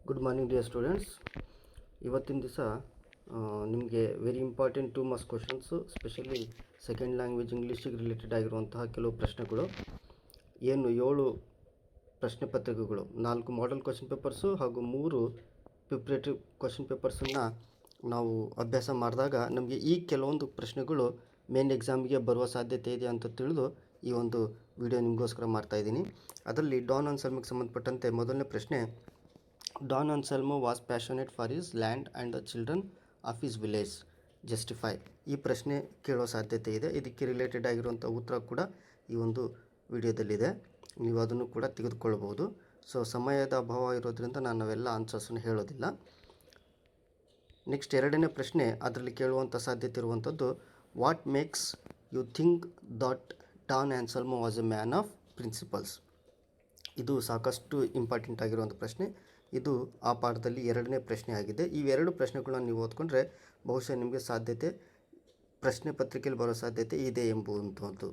Good morning dear students. ಇವತ್ತಿನ ದಿವಸ ನಿಮಗೆ very important 2 marks questions, specially second language ಇಂಗ್ಲೀಷಿಗೆ ರಿಲೇಟೆಡ್ ಆಗಿರುವಂತಹ ಕೆಲವು ಪ್ರಶ್ನೆಗಳು. 7 ಪ್ರಶ್ನೆ ಪತ್ರಿಕೆಗಳು, 4 ಮಾಡೆಲ್ ಕ್ವಶನ್ ಪೇಪರ್ಸು ಹಾಗೂ 3 ಪ್ರಿಪ್ರೇಟರಿ ಕ್ವಶನ್ ಪೇಪರ್ಸನ್ನು ನಾವು ಅಭ್ಯಾಸ ಮಾಡಿದಾಗ ನಮಗೆ ಈ ಕೆಲವೊಂದು ಪ್ರಶ್ನೆಗಳು ಮೇನ್ ಎಕ್ಸಾಮಿಗೆ ಬರುವ ಸಾಧ್ಯತೆ ಇದೆ ಅಂತ ತಿಳಿದು ಈ ಒಂದು ವಿಡಿಯೋ ನಿಮಗೋಸ್ಕರ ಮಾಡ್ತಾಯಿದ್ದೀನಿ. ಅದರಲ್ಲಿ ಡಾನ್ ಅನ್ಸೆಲ್ಮ್ಗೆ ಸಂಬಂಧಪಟ್ಟಂತೆ ಮೊದಲನೇ ಪ್ರಶ್ನೆ, Don Anselmo was passionate for his land and the children of his village, justify. ಈ ಪ್ರಶ್ನೆ ಕೇಳೋ ಸಾಧ್ಯತೆ ಇದೆ. ಇದಕ್ಕೆ ರಿಲೇಟೆಡ್ ಆಗಿರುವಂಥ ಉತ್ತರ ಕೂಡ ಈ ಒಂದು ವಿಡಿಯೋದಲ್ಲಿದೆ, ನೀವು ಅದನ್ನು ಕೂಡ ತೆಗೆದುಕೊಳ್ಬೋದು. ಸೊ ಸಮಯದ ಅಭಾವ ಇರೋದ್ರಿಂದ ನಾನು ಅವೆಲ್ಲ ಆನ್ಸರ್ಸನ್ನು ಹೇಳೋದಿಲ್ಲ. ನೆಕ್ಸ್ಟ್ ಎರಡನೇ ಪ್ರಶ್ನೆ, ಅದರಲ್ಲಿ ಕೇಳುವಂಥ ಸಾಧ್ಯತೆ ಇರುವಂಥದ್ದು, what makes you think that Don Anselmo was a man of principles. ಇದು ಸಾಕಷ್ಟು ಇಂಪಾರ್ಟೆಂಟ್ ಆಗಿರುವಂಥ ಪ್ರಶ್ನೆ. ಇದು ಆ ಪಾಠದಲ್ಲಿ ಎರಡನೇ ಪ್ರಶ್ನೆ ಆಗಿದೆ. ಇವೆರಡು ಪ್ರಶ್ನೆಗಳನ್ನು ನೀವು ಓದ್ಕೊಂಡ್ರೆ ಬಹುಶಃ ನಿಮಗೆ ಸಾಧ್ಯತೆ ಪ್ರಶ್ನೆ ಪತ್ರಿಕೆಯಲ್ಲಿ ಬರೋ ಸಾಧ್ಯತೆ ಇದೆ ಎಂಬುವಂಥದ್ದು.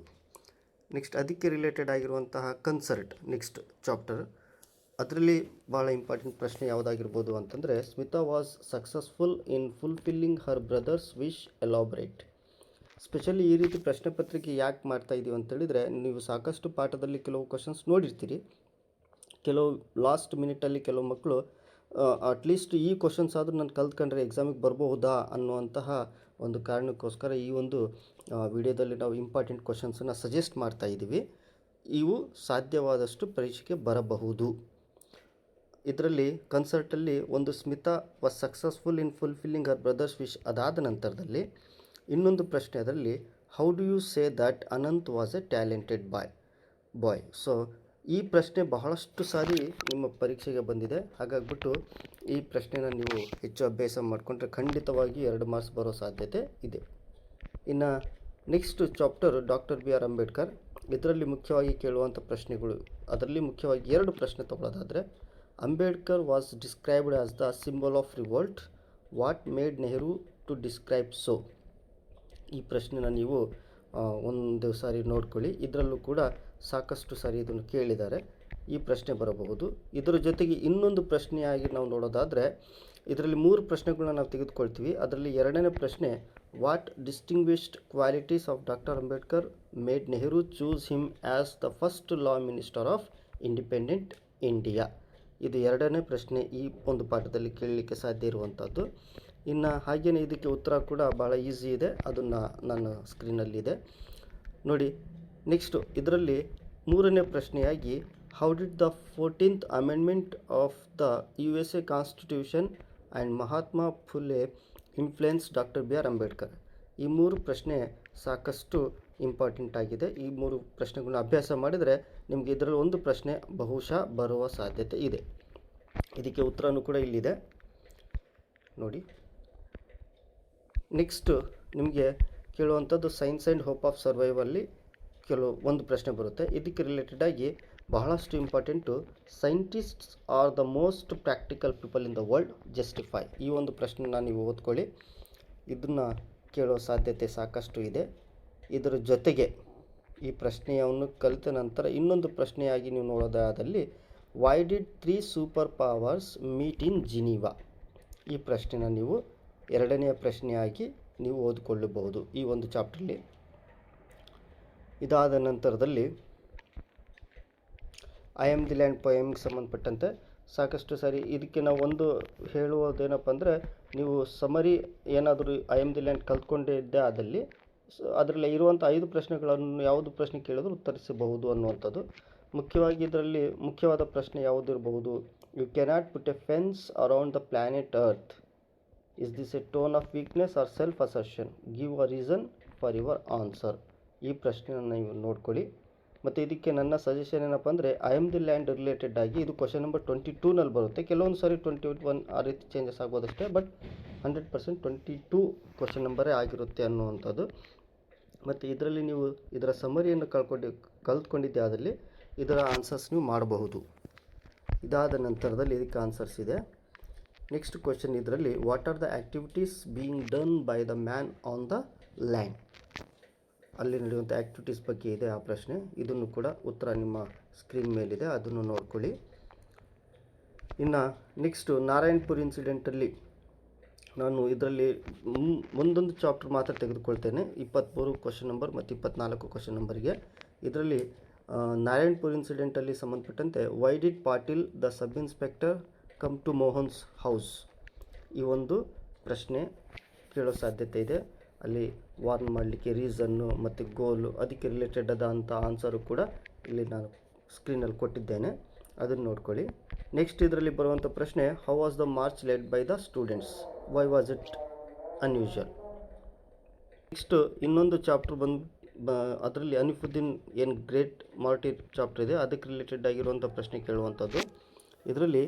ನೆಕ್ಸ್ಟ್ ಅದಕ್ಕೆ ರಿಲೇಟೆಡ್ ಆಗಿರುವಂತಹ ಕನ್ಸರ್ಟ್ ನೆಕ್ಸ್ಟ್ ಚಾಪ್ಟರ್, ಅದರಲ್ಲಿ ಭಾಳ ಇಂಪಾರ್ಟೆಂಟ್ ಪ್ರಶ್ನೆ ಯಾವುದಾಗಿರ್ಬೋದು ಅಂತಂದರೆ, Smita was successful in fulfilling her brother's wish, elaborate. Specially ಈ ರೀತಿ ಪ್ರಶ್ನೆ ಪತ್ರಿಕೆ ಯಾಕೆ ಮಾಡ್ತಾ ಇದ್ದೀವಿ ಅಂತೇಳಿದರೆ, ನೀವು ಸಾಕಷ್ಟು ಪಾಠದಲ್ಲಿ ಕೆಲವು ಕ್ವಶನ್ಸ್ ನೋಡಿರ್ತೀರಿ. ಕೆಲವು ಲಾಸ್ಟ್ ಮಿನಿಟಲ್ಲಿ ಕೆಲವು ಮಕ್ಕಳು ಅಟ್ಲೀಸ್ಟ್ ಈ ಕ್ವಶನ್ಸ್ ಆದರೂ ನಾನು ಕಲ್ತ್ಕೊಂಡ್ರೆ ಎಕ್ಸಾಮಿಗೆ ಬರಬಹುದಾ ಅನ್ನುವಂತಹ ಒಂದು ಕಾರಣಕ್ಕೋಸ್ಕರ ಈ ಒಂದು ವಿಡಿಯೋದಲ್ಲಿ ನಾವು ಇಂಪಾರ್ಟೆಂಟ್ ಕ್ವಶನ್ಸನ್ನು ಸಜೆಸ್ಟ್ ಮಾಡ್ತಾ ಇದ್ದೀವಿ. ಇವು ಸಾಧ್ಯವಾದಷ್ಟು ಪರೀಕ್ಷೆಗೆ ಬರಬಹುದು. ಇದರಲ್ಲಿ ಕನ್ಸರ್ಟಲ್ಲಿ ಒಂದು Smita was successful in fulfilling her brother's wish, ಅದಾದ ನಂತರದಲ್ಲಿ ಇನ್ನೊಂದು ಪ್ರಶ್ನೆ, ಅದರಲ್ಲಿ how do you say that Anant was a talented boy. So ಈ ಪ್ರಶ್ನೆ ಬಹಳಷ್ಟು ಸಾರಿ ನಿಮ್ಮ ಪರೀಕ್ಷೆಗೆ ಬಂದಿದೆ. ಹಾಗಾಗ್ಬಿಟ್ಟು ಈ ಪ್ರಶ್ನೆನ ನೀವು ಹೆಚ್ಚು ಅಭ್ಯಾಸ ಮಾಡಿಕೊಂಡ್ರೆ ಖಂಡಿತವಾಗಿ 2 ಮಾರ್ಕ್ಸ್ ಬರೋ ಸಾಧ್ಯತೆ ಇದೆ. ಇನ್ನು next chapter doctor B R Ambedkar. ಇದರಲ್ಲಿ ಮುಖ್ಯವಾಗಿ ಕೇಳುವಂಥ ಪ್ರಶ್ನೆಗಳು, ಅದರಲ್ಲಿ ಮುಖ್ಯವಾಗಿ 2 ಪ್ರಶ್ನೆ ತಗೊಳ್ಳೋದಾದರೆ, Ambedkar was described as the symbol of revolt, what made Nehru to describe so. ಈ ಪ್ರಶ್ನೆನ ನೀವು ಒಂದು ಸಾರಿ ನೋಡ್ಕೊಳ್ಳಿ. ಇದರಲ್ಲೂ ಕೂಡ ಸಾಕಷ್ಟು ಸಾರಿ ಇದನ್ನು ಕೇಳಿದ್ದಾರೆ, ಈ ಪ್ರಶ್ನೆ ಬರಬಹುದು. ಇದರ ಜೊತೆಗೆ ಇನ್ನೊಂದು ಪ್ರಶ್ನೆಯಾಗಿ ನಾವು ನೋಡೋದಾದರೆ, ಇದರಲ್ಲಿ 3 ಪ್ರಶ್ನೆಗಳನ್ನ ನಾವು ತೆಗೆದುಕೊಳ್ತೀವಿ. ಅದರಲ್ಲಿ ಎರಡನೇ ಪ್ರಶ್ನೆ, what distinguished qualities of doctor Ambedkar made Nehru choose him as the first law minister of independent India. ಇದು ಎರಡನೇ ಪ್ರಶ್ನೆ ಈ ಒಂದು ಪಾಠದಲ್ಲಿ ಕೇಳಲಿಕ್ಕೆ ಸಾಧ್ಯ ಇರುವಂಥದ್ದು. ಇನ್ನು ಹಾಗೆಯೇ ಇದಕ್ಕೆ ಉತ್ತರ ಕೂಡ ಭಾಳ ಈಸಿ ಇದೆ, ಅದನ್ನು ನನ್ನ ಸ್ಕ್ರೀನಲ್ಲಿದೆ ನೋಡಿ. ನೆಕ್ಸ್ಟು ಇದರಲ್ಲಿ 3ನೇ ಪ್ರಶ್ನೆಯಾಗಿ, how did the 14th amendment of the USA constitution and Mahatma Phule influence doctor B R Ambedkar. ಈ 3 ಪ್ರಶ್ನೆ ಸಾಕಷ್ಟು ಇಂಪಾರ್ಟೆಂಟ್ ಆಗಿದೆ. ಈ 3 ಪ್ರಶ್ನೆಗಳನ್ನ ಅಭ್ಯಾಸ ಮಾಡಿದರೆ ನಿಮಗೆ ಇದರಲ್ಲಿ ಒಂದು ಪ್ರಶ್ನೆ ಬಹುಶಃ ಬರುವ ಸಾಧ್ಯತೆ ಇದೆ. ಇದಕ್ಕೆ ಉತ್ತರನೂ ಕೂಡ ಇಲ್ಲಿದೆ ನೋಡಿ. ನೆಕ್ಸ್ಟು ನಿಮಗೆ ಕೇಳುವಂಥದ್ದು ಸೈನ್ಸ್ ಆ್ಯಂಡ್ ಹೋಪ್ ಆಫ್ ಸರ್ವೈವಲ್ಲಿ ಒಂದು ಪ್ರಶ್ನೆ ಬರುತ್ತೆ. ಇದಕ್ಕೆ ರಿಲೇಟೆಡ್ ಆಗಿ ಬಹಳಷ್ಟು important, scientists are the most practical people in the world, justify. ಈ ಒಂದು ಪ್ರಶ್ನೆನ ನೀವು ಓದ್ಕೊಳ್ಳಿ, ಇದನ್ನು ಕೇಳೋ ಸಾಧ್ಯತೆ ಸಾಕಷ್ಟು ಇದೆ. ಇದರ ಜೊತೆಗೆ ಈ ಪ್ರಶ್ನೆಯನ್ನು ಕಲಿತ ನಂತರ ಇನ್ನೊಂದು ಪ್ರಶ್ನೆಯಾಗಿ ನೀವು ನೋಡೋದಾದಲ್ಲಿ, why did 3 super powers meet in Geneva. ಈ ಪ್ರಶ್ನೆನ ನೀವು ಎರಡನೆಯ ಪ್ರಶ್ನೆಯಾಗಿ ನೀವು ಓದಿಕೊಳ್ಳಬಹುದು ಈ ಒಂದು ಚಾಪ್ಟ್ರಲ್ಲಿ. ಇದಾದ ನಂತರದಲ್ಲಿ ಐ ಆಮ್ ದಿ ಲ್ಯಾಂಡ್ ಪೊಯಮ್ಗೆ ಸಂಬಂಧಪಟ್ಟಂತೆ ಸಾಕಷ್ಟು ಸಾರಿ ಇದಕ್ಕೆ ನಾವು ಒಂದು ಹೇಳುವುದೇನಪ್ಪ ಅಂದರೆ, ನೀವು ಸಮರಿ ಏನಾದರೂ ಐ ಆಮ್ ದಿ ಲ್ಯಾಂಡ್ ಕಲ್ತ್ಕೊಂಡಿದ್ದೆ ಆದಲ್ಲಿ ಅದರಲ್ಲಿ ಇರುವಂಥ 5 ಪ್ರಶ್ನೆಗಳನ್ನು ಯಾವುದು ಪ್ರಶ್ನೆ ಕೇಳಿದ್ರು ಉತ್ತರಿಸಬಹುದು ಅನ್ನುವಂಥದ್ದು. ಮುಖ್ಯವಾಗಿ ಇದರಲ್ಲಿ ಮುಖ್ಯವಾದ ಪ್ರಶ್ನೆ ಯಾವುದಿರಬಹುದು, you cannot put a fence around the planet earth, is this a tone of weakness or self assertion, give a reason for your answer. ಈ ಪ್ರಶ್ನೆಯನ್ನು ನೀವು ನೋಡ್ಕೊಳ್ಳಿ. ಮತ್ತು ಇದಕ್ಕೆ ನನ್ನ ಸಜೆಷನ್ ಏನಪ್ಪ ಅಂದರೆ, I am the land related ಆಗಿ ಇದು ಕ್ವಶನ್ ನಂಬರ್ 22ನಲ್ಲಿ ಬರುತ್ತೆ. ಕೆಲವೊಂದು ಸಾರಿ 21 ಆ ರೀತಿ ಚೇಂಜಸ್ ಆಗ್ಬೋದಷ್ಟೇ, ಬಟ್ 100% 22 ಕ್ವಶನ್ ನಂಬರೇ ಆಗಿರುತ್ತೆ ಅನ್ನುವಂಥದ್ದು. ಮತ್ತು ಇದರಲ್ಲಿ ನೀವು ಇದರ ಸಮರಿಯನ್ನು ಕಲ್ತ್ಕೊಂಡಿದ್ದೆ ಆದಲ್ಲಿ ಇದರ ಆನ್ಸರ್ಸ್ ನೀವು ಮಾಡಬಹುದು. ಇದಾದ ನಂತರದಲ್ಲಿ ಇದಕ್ಕೆ ಆನ್ಸರ್ಸ್ ಇದೆ. ನೆಕ್ಸ್ಟ್ ಕ್ವಶನ್ ಇದರಲ್ಲಿ, what are the activities being done by the man on the land. ಅಲ್ಲಿ ನಡೆಯುವಂಥ ಆ್ಯಕ್ಟಿವಿಟೀಸ್ ಬಗ್ಗೆ ಇದೆ ಆ ಪ್ರಶ್ನೆ. ಇದನ್ನು ಕೂಡ ಉತ್ತರ ನಿಮ್ಮ ಸ್ಕ್ರೀನ್ ಮೇಲಿದೆ, ಅದನ್ನು ನೋಡ್ಕೊಳ್ಳಿ. ಇನ್ನು ನೆಕ್ಸ್ಟು ನಾರಾಯಣ್ಪುರ್ ಇನ್ಸಿಡೆಂಟಲ್ಲಿ ನಾನು ಇದರಲ್ಲಿ ಒಂದೊಂದು ಚಾಪ್ಟರ್ ಮಾತ್ರ ತೆಗೆದುಕೊಳ್ತೇನೆ. 23 ಕ್ವಶನ್ ನಂಬರ್ ಮತ್ತು 24 ಕ್ವಶನ್ ನಂಬರ್ಗೆ. ಇದರಲ್ಲಿ ನಾರಾಯಣ್ಪುರ್ ಇನ್ಸಿಡೆಂಟಲ್ಲಿ ಸಂಬಂಧಪಟ್ಟಂತೆ why did Patil the sub inspector come to Mohan's house, ಈ ಒಂದು ಪ್ರಶ್ನೆ ಕೇಳೋ ಸಾಧ್ಯತೆ ಇದೆ. ಅಲ್ಲಿ ವಾರ್ನ್ ಮಾಡಲಿಕ್ಕೆ ರೀಸನ್ನು ಮತ್ತು ಗೋಲು ಅದಕ್ಕೆ ರಿಲೇಟೆಡ್ ಆದಂಥ ಆನ್ಸರು ಕೂಡ ಇಲ್ಲಿ ನಾನು ಸ್ಕ್ರೀನಲ್ಲಿ ಕೊಟ್ಟಿದ್ದೇನೆ, ಅದನ್ನು ನೋಡ್ಕೊಳ್ಳಿ. ನೆಕ್ಸ್ಟ್ ಇದರಲ್ಲಿ ಬರುವಂಥ ಪ್ರಶ್ನೆ, how was the march led by the students, why was it unusual. Next ಇನ್ನೊಂದು ಚಾಪ್ಟರ್ ಅದರಲ್ಲಿ ಅನಿಫುದ್ದೀನ್ ಏನು ಗ್ರೇಟ್ ಮಾರ್ಟಿರ್ ಚಾಪ್ಟರ್ ಇದೆ ಅದಕ್ಕೆ ರಿಲೇಟೆಡ್ ಆಗಿರುವಂಥ ಪ್ರಶ್ನೆ ಕೇಳುವಂಥದ್ದು. ಇದರಲ್ಲಿ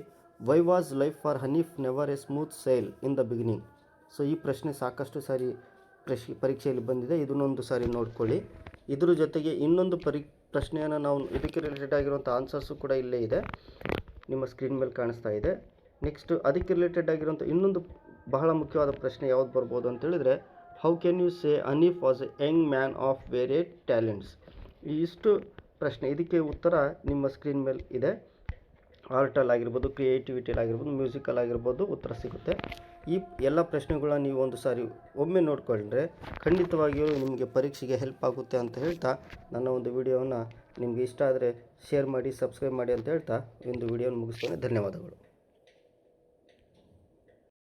why was life for Hanif never a smooth sail in the beginning. So ಈ ಪ್ರಶ್ನೆ ಸಾಕಷ್ಟು ಸಾರಿ ಪರೀಕ್ಷೆಯಲ್ಲಿ ಬಂದಿದೆ, ಇದನ್ನೊಂದು ಸಾರಿ ನೋಡ್ಕೊಳ್ಳಿ. ಇದ್ರ ಜೊತೆಗೆ ಇನ್ನೊಂದು ಪ್ರಶ್ನೆಯನ್ನು ನಾವು ಇದಕ್ಕೆ ರಿಲೇಟೆಡ್ ಆಗಿರುವಂಥ ಆನ್ಸರ್ಸು ಕೂಡ ಇಲ್ಲೇ ಇದೆ, ನಿಮ್ಮ ಸ್ಕ್ರೀನ್ ಮೇಲೆ ಕಾಣಿಸ್ತಾ ಇದೆ. ನೆಕ್ಸ್ಟ್ ಅದಕ್ಕೆ ರಿಲೇಟೆಡ್ ಆಗಿರುವಂಥ ಇನ್ನೊಂದು ಬಹಳ ಮುಖ್ಯವಾದ ಪ್ರಶ್ನೆ ಯಾವ್ದು ಬರ್ಬೋದು ಅಂತ ಹೇಳಿದರೆ, how can you say Hanif was a young man of varied talents. ಇಷ್ಟು ಪ್ರಶ್ನೆ, ಇದಕ್ಕೆ ಉತ್ತರ ನಿಮ್ಮ ಸ್ಕ್ರೀನ್ ಮೇಲೆ ಇದೆ. ಆರ್ಟಲ್ಲಿ ಆಗಿರ್ಬೋದು, ಕ್ರಿಯೇಟಿವಿಟಿಯಲ್ಲಿ ಆಗಿರ್ಬೋದು, ಮ್ಯೂಸಿಕಲ್ ಆಗಿರ್ಬೋದು ಉತ್ತರ ಸಿಗುತ್ತೆ. ಈ ಎಲ್ಲ ಪ್ರಶ್ನೆಗಳನ್ನ ನೀವು ಒಂದು ಸಾರಿ ಒಮ್ಮೆ ನೋಡಿಕೊಂಡ್ರೆ ಖಂಡಿತವಾಗಿಯೂ ನಿಮಗೆ ಪರೀಕ್ಷೆಗೆ ಹೆಲ್ಪ್ ಆಗುತ್ತೆ ಅಂತ ಹೇಳ್ತಾ ನನ್ನ ಒಂದು ವಿಡಿಯೋವನ್ನು ನಿಮಗೆ ಇಷ್ಟ ಆದರೆ ಶೇರ್ ಮಾಡಿ, ಸಬ್ಸ್ಕ್ರೈಬ್ ಮಾಡಿ ಅಂತ ಹೇಳ್ತಾ ಈ ಒಂದು ವಿಡಿಯೋನ ಮುಗಿಸ್ತೇನೆ. ಧನ್ಯವಾದಗಳು.